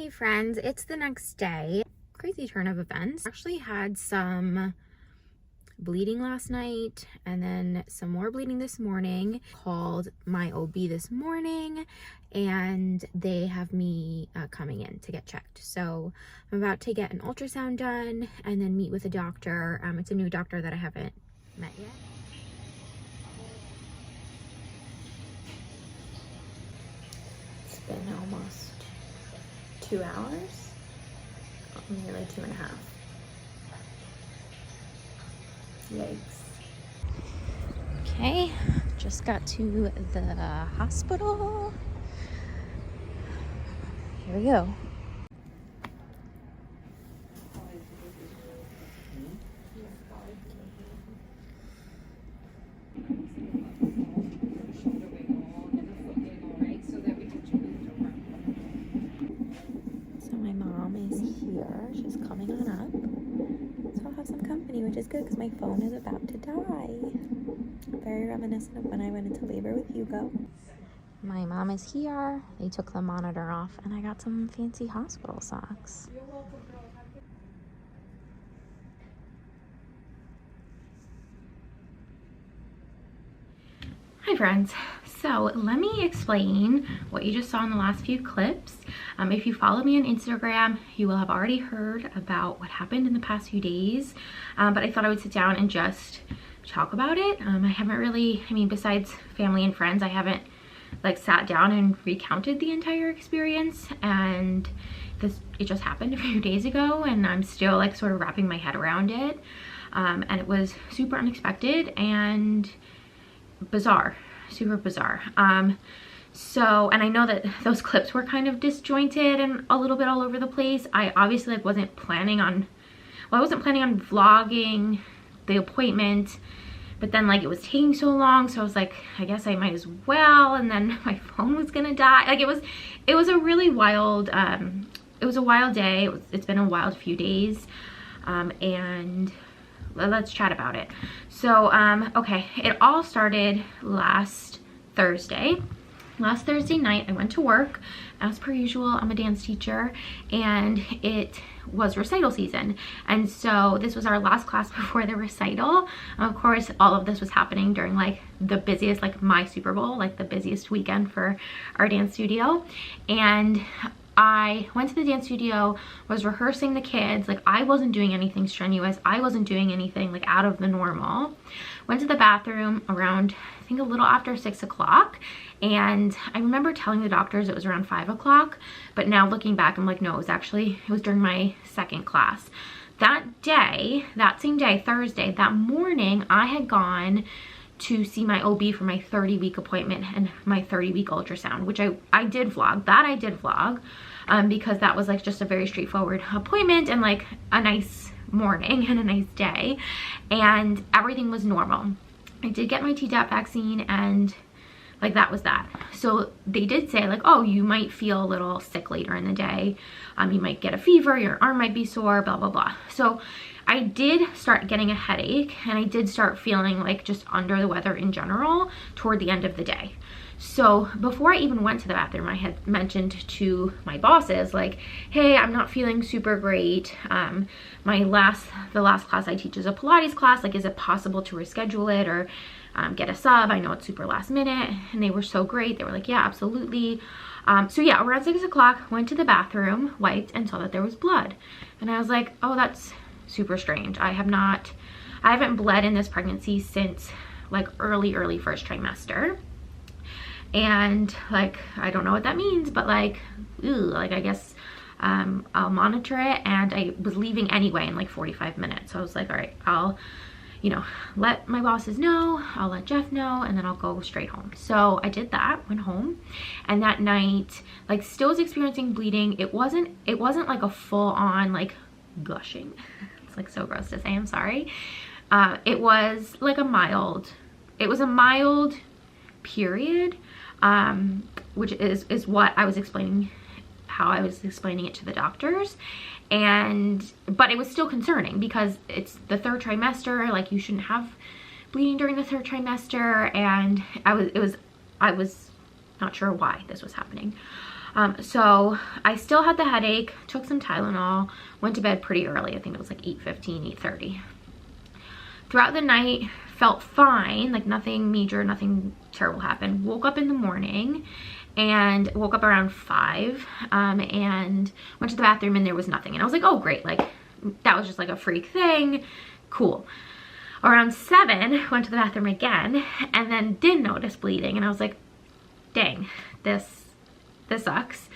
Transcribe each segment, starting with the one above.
Hey friends, it's the next day. Crazy turn of events. Actually had some bleeding last night and then some more bleeding this morning. Called my OB this morning and they have me coming in to get checked. So I'm about to get an ultrasound done and then meet with a doctor. It's a new doctor that I haven't met yet. It's been almost 2 hours. Nearly 2.5. Yikes. Okay, just got to the hospital. Here we go. So my mom is here. She's coming on up. So I'll have some company, which is good because my phone is about to die. Very reminiscent of when I went into labor with Hugo. My mom is here. They took the monitor off and I got some fancy hospital socks. You're welcome, girl. Hi friends. So let me explain what you just saw in the last few clips. If you follow me on Instagram, you will have already heard about what happened in the past few days. But I thought I would sit down and just talk about it. I haven't really, besides family and friends, I haven't like sat down and recounted the entire experience. And it just happened a few days ago and I'm still like sort of wrapping my head around it. And it was super unexpected and bizarre, super bizarre. And I know that those clips were kind of disjointed and a little bit all over the place. I obviously like wasn't planning on vlogging the appointment, but then like it was taking so long, so I was like, I guess I might as well. And then my phone was gonna die. Like it was a really wild it was a wild day. It's been a wild few days, and let's chat about it. So okay, it all started last Thursday night. I went to work as per usual. I'm a dance teacher and it was recital season, and so this was our last class before the recital. Of course, all of this was happening during like the busiest, like my Super Bowl, like the busiest weekend for our dance studio. And I went to the dance studio, was rehearsing the kids. Like I wasn't doing anything strenuous. I wasn't doing anything like out of the normal. Went to the bathroom around, I think a little after 6 o'clock. And I remember telling the doctors it was around 5 o'clock, but now looking back, I'm like, no, it was during my second class. That same day, Thursday, that morning, I had gone to see my OB for my 30-week appointment and my 30-week ultrasound, which I did vlog. I did vlog because that was like just a very straightforward appointment and like a nice morning and a nice day, and everything was normal. I did get my Tdap vaccine and like that was that. So they did say like, oh, you might feel a little sick later in the day. You might get a fever, your arm might be sore, blah, blah, blah. So I did start getting a headache and I did start feeling like just under the weather in general toward the end of the day. So before I even went to the bathroom, I had mentioned to my bosses like, hey, I'm not feeling super great. The last class I teach is a Pilates class. Like, is it possible to reschedule it or get a sub? I know it's super last minute. And they were so great. They were like, yeah, absolutely. So yeah, around 6 o'clock, went to the bathroom, wiped, and saw that there was blood. And I was like, oh, that's super strange. I haven't bled in this pregnancy since like early first trimester. And like, I don't know what that means, but like, like I guess I'll monitor it. And I was leaving anyway in like 45 minutes. So I was like, all right, I'll let my bosses know, I'll let Jeff know, and then I'll go straight home. So I did that, went home, and that night, like still was experiencing bleeding. It wasn't like a full on like gushing. It's like so gross to say, I'm sorry. It was like a mild period, which is what I was explaining, how I was explaining it to the doctors. But it was still concerning because it's the third trimester, like you shouldn't have bleeding during the third trimester. And I was not sure why this was happening. So I still had the headache, took some Tylenol, went to bed pretty early. I think it was like 8:15, 8:30. Throughout the night, felt fine, like nothing major, nothing terrible happened. Woke up in the morning and woke up around 5 and went to the bathroom and there was nothing. And I was like, oh great, like that was just like a freak thing, cool. Around 7, went to the bathroom again and then did notice bleeding and I was like, dang, this sucks.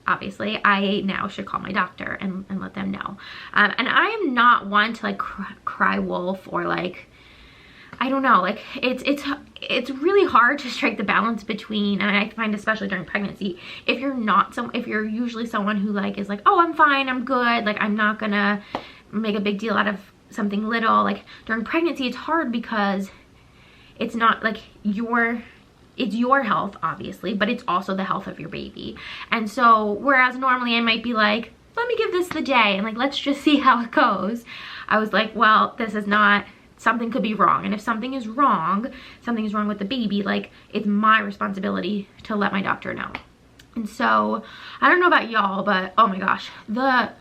Obviously I now should call my doctor and let them know. And I am not one to like cry wolf or like, I don't know, like it's really hard to strike the balance between, and I find especially during pregnancy, if you're usually someone who like is like, oh, I'm fine, I'm good, like I'm not gonna make a big deal out of something little. Like during pregnancy it's hard because it's not like it's your health obviously, but it's also the health of your baby. And so whereas normally I might be like, let me give this the day and like let's just see how it goes, I was like, well, this is not, something could be wrong, and if something is wrong with the baby, like it's my responsibility to let my doctor know. And so I don't know about y'all, but oh my gosh, the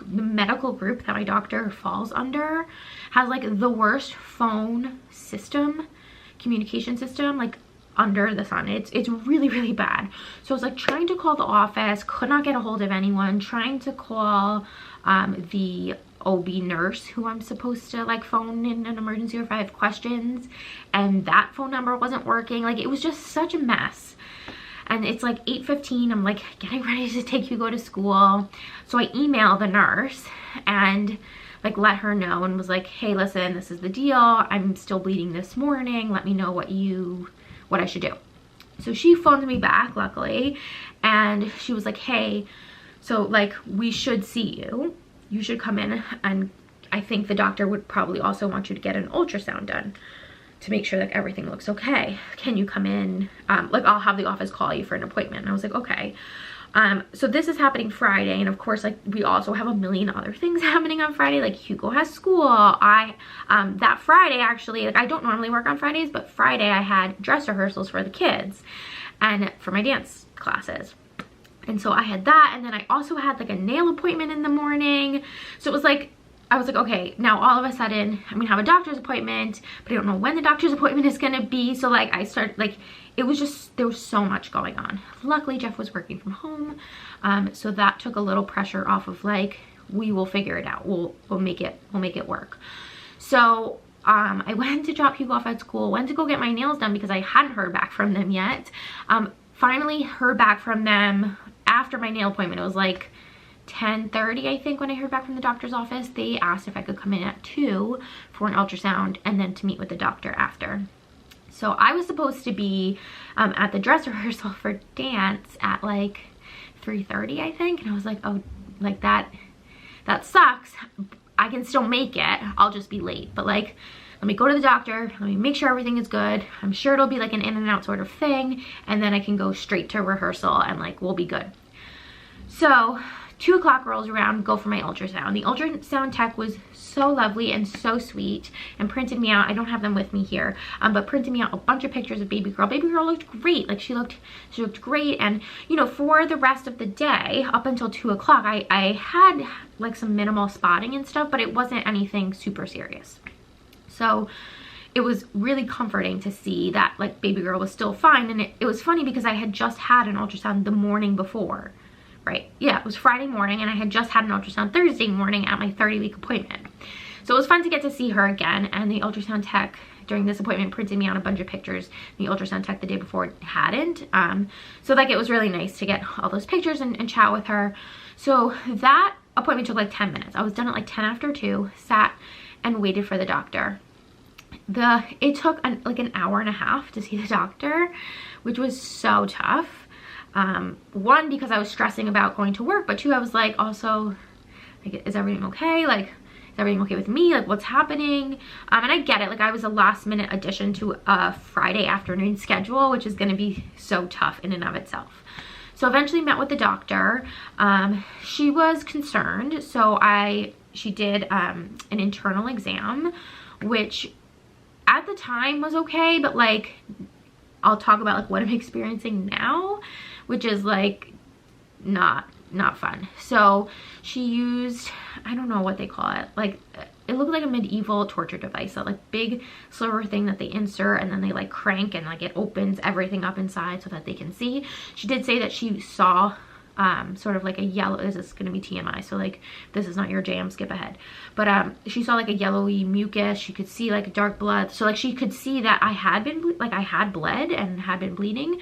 medical group that my doctor falls under has like the worst phone system, communication system, like under the sun. It's really, really bad. So I was like trying to call the office, could not get a hold of anyone, trying to call the OB nurse who I'm supposed to like phone in an emergency or if I have questions, and that phone number wasn't working. Like it was just such a mess. And it's like 8:15, I'm like getting ready to take Hugo to school. So I emailed the nurse and like let her know and was like, hey, listen, this is the deal, I'm still bleeding this morning, let me know what I should do. So she phoned me back, luckily, and she was like, hey, so like we should see you should come in, and I think the doctor would probably also want you to get an ultrasound done to make sure that everything looks okay. Can you come in? Like I'll have the office call you for an appointment. And I was like, okay. So this is happening Friday, and of course like we also have a million other things happening on Friday. Like Hugo has school. That Friday actually, like I don't normally work on Fridays, but Friday I had dress rehearsals for the kids and for my dance classes. And so I had that, and then I also had like a nail appointment in the morning. So it was like, I was like, okay, now all of a sudden I'm gonna have a doctor's appointment, but I don't know when the doctor's appointment is gonna be. So like I started, like it was just, there was so much going on. Luckily Jeff was working from home, so that took a little pressure off of like, we will figure it out, we'll make it work. So I went to drop Hugo off at school, went to go get my nails done because I hadn't heard back from them yet. Finally heard back from them after my nail appointment. It was like 10:30, I think, when I heard back from the doctor's office. They asked if I could come in at 2 for an ultrasound and then to meet with the doctor after. So I was supposed to be at the dress rehearsal for dance at like 3:30, I think, and I was like, oh, like that sucks. I can still make it, I'll just be late, but like, let me go to the doctor, let me make sure everything is good. I'm sure it'll be like an in and out sort of thing, and then I can go straight to rehearsal and like we'll be good. So 2 o'clock rolls around, go for my ultrasound. The ultrasound tech was so lovely and so sweet and printed me out, I don't have them with me here, but printed me out a bunch of pictures of baby girl. Baby girl looked great, like she looked great. And you know, for the rest of the day up until 2 o'clock I had like some minimal spotting and stuff, but it wasn't anything super serious. So it was really comforting to see that like baby girl was still fine. And it was funny because I had just had an ultrasound the morning before, right? Yeah, it was Friday morning and I had just had an ultrasound Thursday morning at my 30-week appointment. So it was fun to get to see her again, and the ultrasound tech during this appointment printed me out a bunch of pictures. The ultrasound tech the day before hadn't. So like it was really nice to get all those pictures and chat with her. So that appointment took like 10 minutes. I was done at like 10 after 2, sat and waited for the doctor. It took like an hour and a half to see the doctor, which was so tough. 1, because I was stressing about going to work, but 2, I was like, also, like, is everything okay? Like, is everything okay with me? Like, what's happening? And I get it. Like, I was a last minute addition to a Friday afternoon schedule, which is going to be so tough in and of itself. So eventually met with the doctor. She was concerned. So she did an internal exam, which at the time was okay, but like, I'll talk about like what I'm experiencing now, which is like not fun. So she used, I don't know what they call it, like it looked like a medieval torture device, that like big silver thing that they insert and then they like crank and like it opens everything up inside so that they can see. She did say that she saw sort of like a yellow, this is going to be TMI, so like this is not your jam, skip ahead, but she saw like a yellowy mucus. She could see like dark blood, so like she could see that I had been like I had bled and had been bleeding.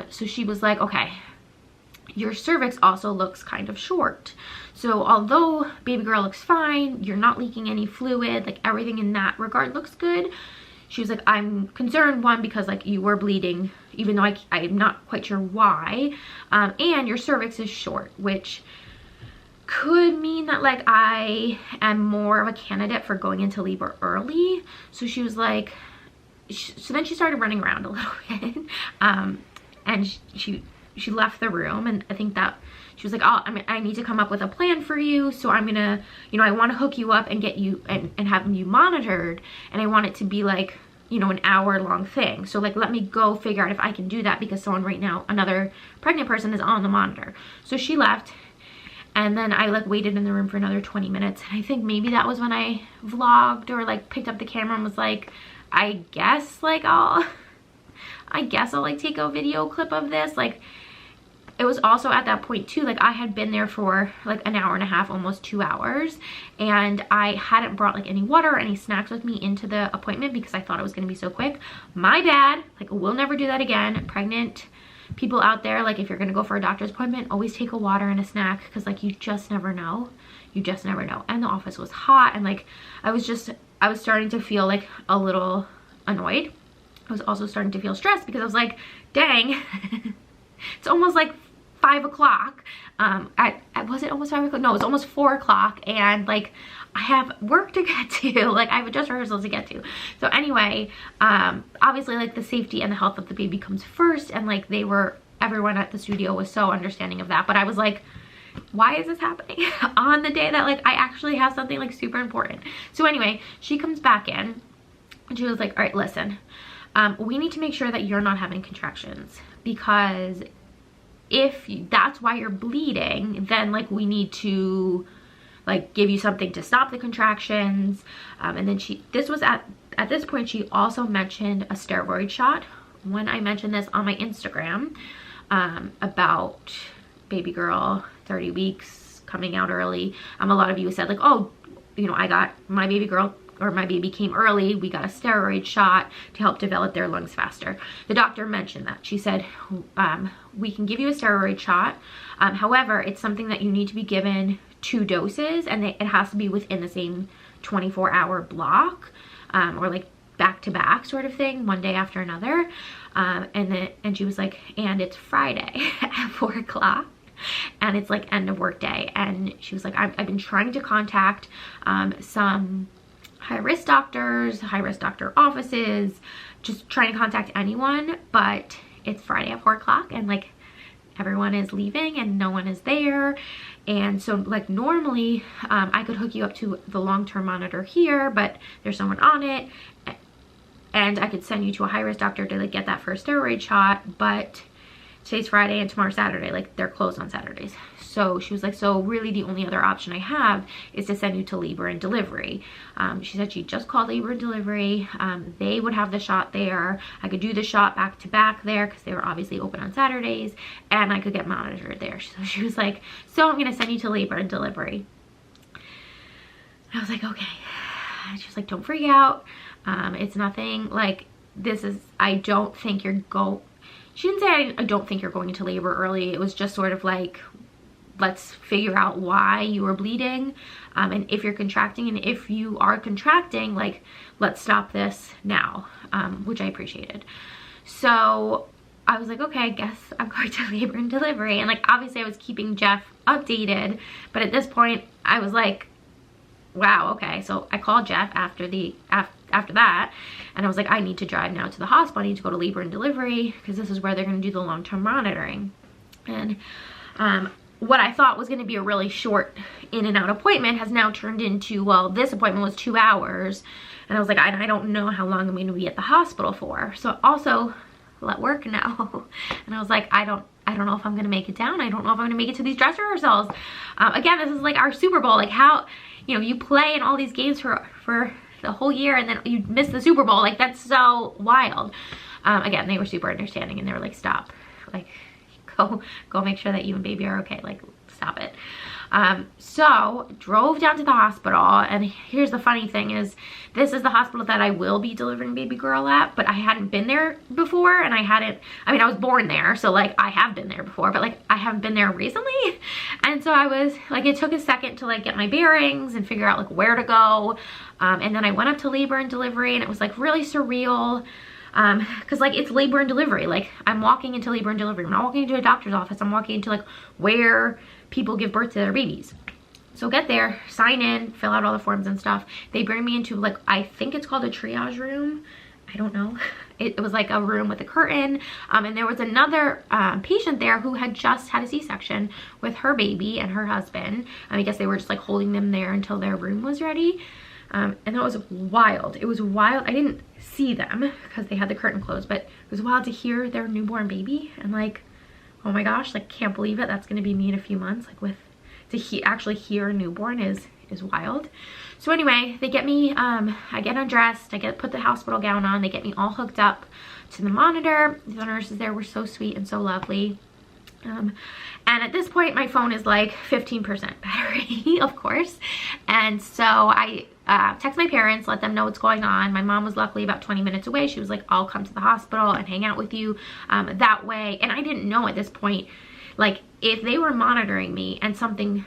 So she was like, okay, your cervix also looks kind of short, so although baby girl looks fine, you're not leaking any fluid, like everything in that regard looks good. She was like, I'm concerned, one, because like you were bleeding, even though I'm not quite sure why, and your cervix is short, which could mean that like I am more of a candidate for going into labor early. So she was like, so then she started running around a little bit, and she left the room, and I think that she was like, oh, I need to come up with a plan for you, so I'm gonna, you know, I want to hook you up and get you and have you monitored, and I want it to be like, you know, an hour-long thing. So like, let me go figure out if I can do that, because someone right now, another pregnant person, is on the monitor. So she left, and then I like waited in the room for another 20 minutes, and I think maybe that was when I vlogged or like picked up the camera and was like, I guess I'll like take a video clip of this. Like, it was also at that point too, like I had been there for like an hour and a half, almost 2 hours, and I hadn't brought like any water or any snacks with me into the appointment because I thought it was going to be so quick. My bad. Like, we'll never do that again. Pregnant people out there, like if you're going to go for a doctor's appointment, always take a water and a snack, because like you just never know. You just never know. And the office was hot, and like I was starting to feel like a little annoyed. I was also starting to feel stressed because I was like, dang, it's almost like 5 o'clock. Was it almost 5 o'clock? No, it's almost 4 o'clock, and like I have work to get to. Like I have a dress rehearsal to get to. So anyway, obviously like the safety and the health of the baby comes first, and like everyone at the studio was so understanding of that. But I was like, why is this happening on the day that like I actually have something like super important? So anyway, she comes back in and she was like, all right, listen, we need to make sure that you're not having contractions, because if that's why you're bleeding, then like we need to like give you something to stop the contractions. And then at this point she also mentioned a steroid shot. When I mentioned this on my Instagram about baby girl 30 weeks coming out early, a lot of you said like, oh, you know, I got my baby girl, or my baby came early, we got a steroid shot to help develop their lungs faster. The doctor mentioned that. She said, we can give you a steroid shot. However, it's something that you need to be given 2 doses, and it has to be within the same 24-hour block, or like back to back sort of thing, one day after another. And she was like, and it's Friday at 4 o'clock. And it's like end of work day. And she was like, I've been trying to contact some high-risk doctors, high-risk doctor offices, just trying to contact anyone, but it's Friday at 4 o'clock, and like everyone is leaving and no one is there. And so like normally I could hook you up to the long-term monitor here, but there's someone on it, and I could send you to a high-risk doctor to like get that first steroid shot, but today's Friday and tomorrow's Saturday, like they're closed on Saturdays. So she was like, so really the only other option I have is to send you to labor and delivery. She said she just called labor and delivery. They would have the shot there. I could do the shot back to back there because they were obviously open on Saturdays, and I could get monitored there. So she was like, so I'm going to send you to labor and delivery. I was like, okay. She was like, don't freak out. It's nothing like this is, I don't think you're she didn't say I don't think you're going into labor early. It was just sort of like, let's figure out why you were bleeding, and if you're contracting, and if you are contracting, like let's stop this now, which I appreciated. So I was like, okay, I guess I'm going to labor and delivery. And like obviously I was keeping Jeff updated, but at this point I was like, wow, okay. So I called Jeff after that, and I was like, I need to drive now to the hospital. I need to go to labor and delivery because this is where they're going to do the long-term monitoring. And what I thought was going to be a really short in and out appointment has now turned into, well, this appointment was 2 hours, and I was like, I don't know how long I'm going to be at the hospital for. So also let work now. And I was like, I I don't know if I'm gonna make it down. I don't know if I'm gonna make it to these dress rehearsals. Again, this is like our Super Bowl. Like how, you know, you play in all these games for the whole year and then you miss the Super Bowl. Like that's so wild. Again, they were super understanding and they were like, stop, like go make sure that you and baby are okay. Like stop it. So drove down to the hospital, and here's the funny thing is this is the hospital that I will be delivering baby girl at, but I hadn't been there before, and I mean, I was born there, so like I have been there before, but like I haven't been there recently. And so I was like, it took a second to like get my bearings and figure out like where to go. And then I went up to labor and delivery, and it was like really surreal. Cause like it's labor and delivery. Like I'm walking into labor and delivery. I'm not walking into a doctor's office. I'm walking into like where people give birth to their babies. So get there, sign in, fill out all the forms and stuff. They bring me into like, I think it's called a triage room. I don't know. It was like a room with a curtain. And there was another patient there who had just had a C-section with her baby and her husband. I guess they were just like holding them there until their room was ready. And that was wild. It was wild. I didn't see them because they had the curtain closed, but it was wild to hear their newborn baby and like, oh my gosh, like can't believe it. That's going to be me in a few months. Like actually hear a nurborn is wild. So anyway, they get me, I get undressed, put the hospital gown on, they get me all hooked up to the monitor. The nurses there were so sweet and so lovely. And at this point, my phone is like 15% battery, of course. And so I text my parents, let them know what's going on. My mom was luckily about 20 minutes away. She was like, I'll come to the hospital and hang out with you that way. And I didn't know at this point, like if they were monitoring me and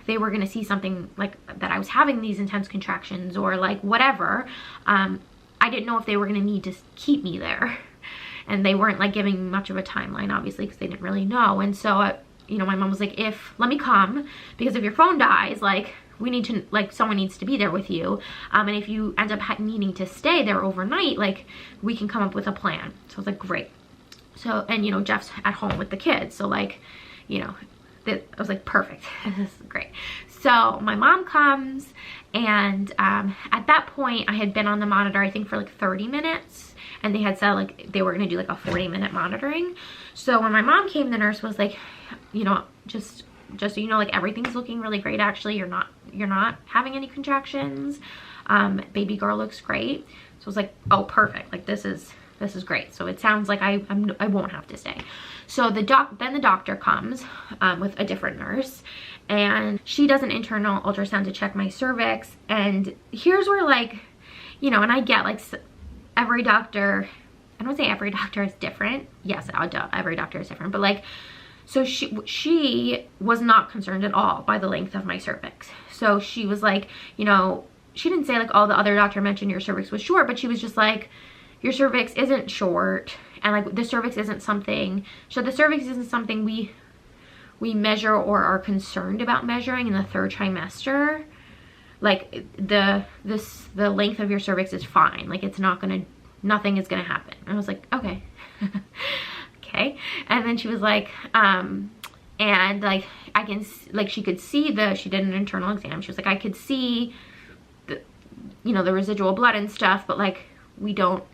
they were going to see something like that I was having these intense contractions or like whatever, I didn't know if they were going to need to keep me there. And they weren't like giving much of a timeline, obviously, because they didn't really know. And so, you know, my mom was like, let me come, because if your phone dies, like we need to, like someone needs to be there with you. And if you end up needing to stay there overnight, like we can come up with a plan. So I was like, great. So, and you know, Jeff's at home with the kids. So like, you know, I was like, perfect, this is great. So my mom comes, and at that point I had been on the monitor, I think for like 30 minutes. And they had said like they were gonna do like a 40-minute monitoring. So when my mom came, the nurse was like, you know, just so you know, like everything's looking really great. Actually, you're not having any contractions. Baby girl looks great. So I was like, oh, perfect. Like this is great. So it sounds like I won't have to stay. So then the doctor comes with a different nurse, and she does an internal ultrasound to check my cervix. And here's where, like, you know, and I get like every doctor, I don't say every doctor is different. Yes, every doctor is different, but like, so she was not concerned at all by the length of my cervix. So she was like, you know, she didn't say like, oh, the other doctor mentioned your cervix was short, but she was just like, your cervix isn't short, and like the cervix isn't something, so the cervix isn't something we measure or are concerned about measuring in the 3rd trimester. Like the length of your cervix is fine. Like it's nothing is gonna happen. And I was like, okay. Okay. And then she was like, and like I can, like she could see she did an internal exam. She was like, I could see the, you know, the residual blood and stuff, but like we don't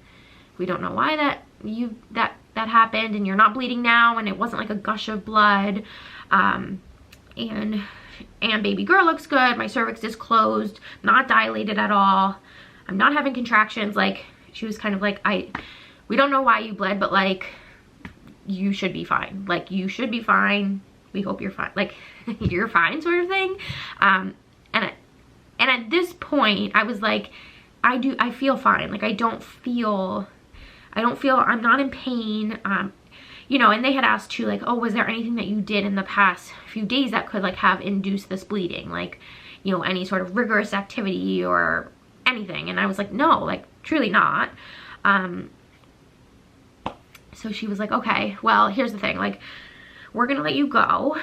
know why that happened, and you're not bleeding now, and it wasn't like a gush of blood. And baby girl looks good. My cervix is closed, not dilated at all. I'm not having contractions. Like she was kind of like, we don't know why you bled, but like you should be fine. Like you should be fine. We hope you're fine. Like you're fine, sort of thing. And at this point I was like, I feel fine. Like I don't feel, I'm not in pain. You know, and they had asked too, like, oh, was there anything that you did in the past few days that could like have induced this bleeding? Like, you know, any sort of rigorous activity or anything? And I was like, no, like truly not. So she was like, okay, well, here's the thing, like, we're gonna let you go.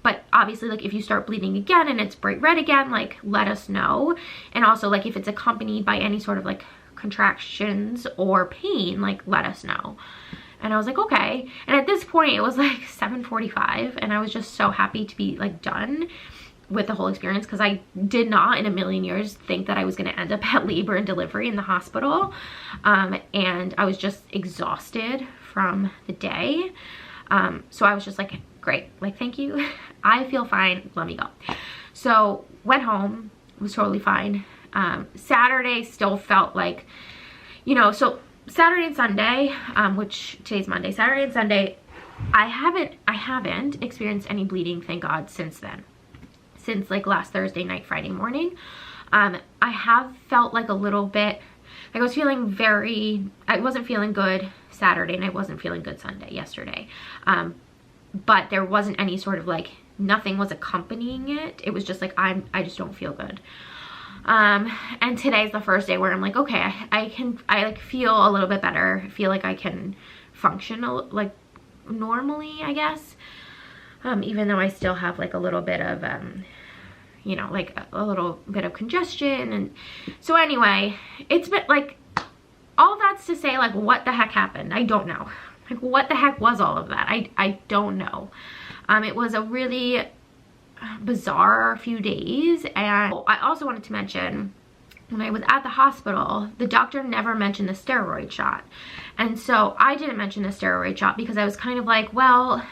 But obviously, like, if you start bleeding again and it's bright red again, like, let us know. And also, like, if it's accompanied by any sort of like contractions or pain, like, let us know. And I was like, okay. And at this point it was like 7:45, and I was just so happy to be like done with the whole experience, because I did not in a million years think that I was going to end up at labor and delivery in the hospital. And I was just exhausted from the day. So I was just like, great, like, thank you. I feel fine, let me go. So went home, was totally fine. Saturday still felt like, you know, so Saturday and Sunday, which today's Monday, Saturday and Sunday, I haven't experienced any bleeding, thank God, since then. Since like last Thursday night, Friday morning. I have felt like a little bit, like I was feeling I wasn't feeling good Saturday and I wasn't feeling good Sunday, yesterday. But there wasn't any sort of like, nothing was accompanying it. It was just like, I just don't feel good. And today's the first day where I'm like, okay, I like feel a little bit better. I feel like I can function like normally, I guess. Even though I still have like a little bit of, you know, like a little bit of congestion. And so anyway, it's been like, all that's to say, like, what the heck happened? I don't know. Like, what the heck was all of that? I don't know. It was a really bizarre few days. And I also wanted to mention, when I was at the hospital, the doctor never mentioned the steroid shot. And so I didn't mention the steroid shot because I was kind of like, well,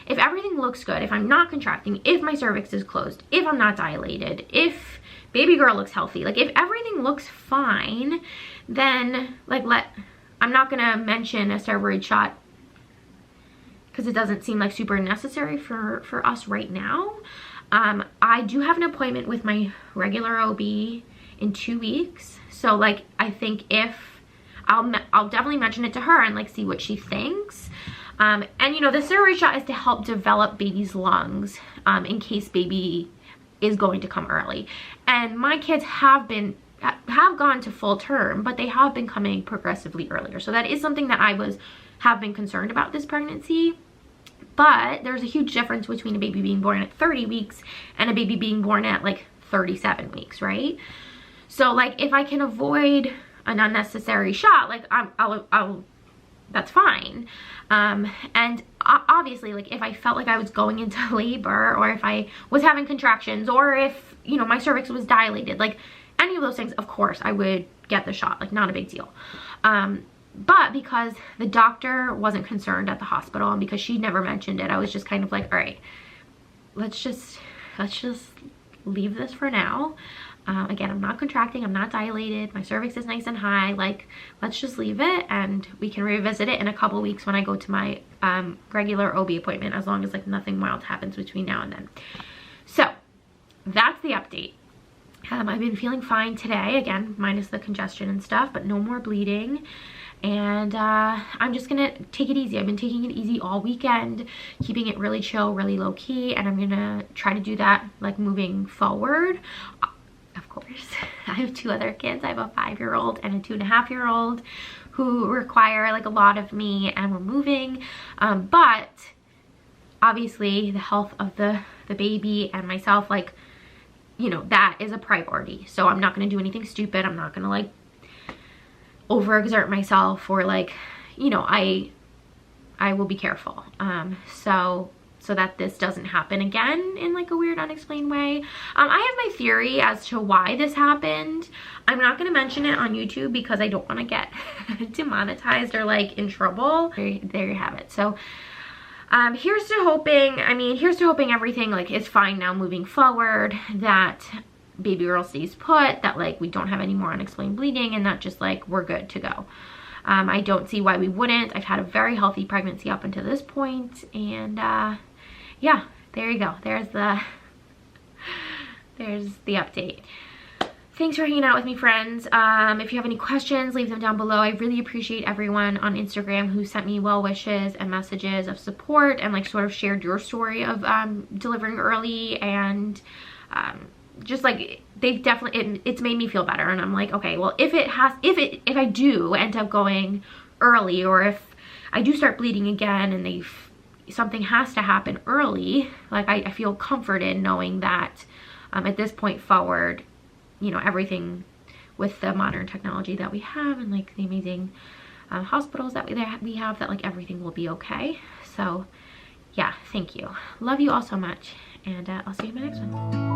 if everything looks good, if I'm not contracting, if my cervix is closed, if I'm not dilated, if baby girl looks healthy, like if everything looks fine, then like I'm not gonna mention a steroid shot because it doesn't seem like super necessary for us right now. I do have an appointment with my regular OB in 2 weeks. So like, I think if I'll definitely mention it to her and like see what she thinks. And you know, the steroid shot is to help develop baby's lungs in case baby is going to come early. And my kids have gone to full term, but they have been coming progressively earlier. So that is something that have been concerned about this pregnancy. But there's a huge difference between a baby being born at 30 weeks and a baby being born at like 37 weeks, right? So like, if I can avoid an unnecessary shot, like I'll that's fine. And obviously, like if I felt like I was going into labor, or if I was having contractions, or if, you know, my cervix was dilated, like any of those things, of course I would get the shot, like not a big deal. But because the doctor wasn't concerned at the hospital and because she never mentioned it, I was just kind of like, all right, let's just leave this for now. Again, I'm not contracting, I'm not dilated, my cervix is nice and high, like let's just leave it and we can revisit it in a couple weeks when I go to my regular OB appointment, as long as like nothing wild happens between now and then. So that's the update. I've been feeling fine today, again, minus the congestion and stuff, but no more bleeding. And I'm just gonna take it easy. I've been taking it easy all weekend, keeping it really chill, really low key, and I'm gonna try to do that like moving forward. Of course, I have 2 other kids. I have a 5-year-old and a 2.5-year-old who require like a lot of me, and we're moving. But obviously the health of the baby and myself, like, you know, that is a priority. So I'm not gonna do anything stupid. I'm not gonna like overexert myself, or like, you know, I will be careful. So that this doesn't happen again in like a weird unexplained way. I have my theory as to why this happened. I'm not going to mention it on YouTube because I don't want to get demonetized or like in trouble. There you have it. So here's to hoping everything like is fine now moving forward, that baby girl stays put, that like we don't have any more unexplained bleeding, and that just like we're good to go. I don't see why we wouldn't. I've had a very healthy pregnancy up until this point, and yeah, there you go. There's the update. Thanks for hanging out with me, friends. If you have any questions, leave them down below. I really appreciate everyone on Instagram who sent me well wishes and messages of support, and like sort of shared your story of delivering early, and just like they definitely, it's made me feel better. And I'm like, okay, well, if I do end up going early, or if I do start bleeding again and something has to happen early, like I feel comforted knowing that at this point forward, you know, everything with the modern technology that we have and like the amazing hospitals that we have, that like everything will be okay. So yeah, thank you. Love you all so much, and I'll see you in my next one.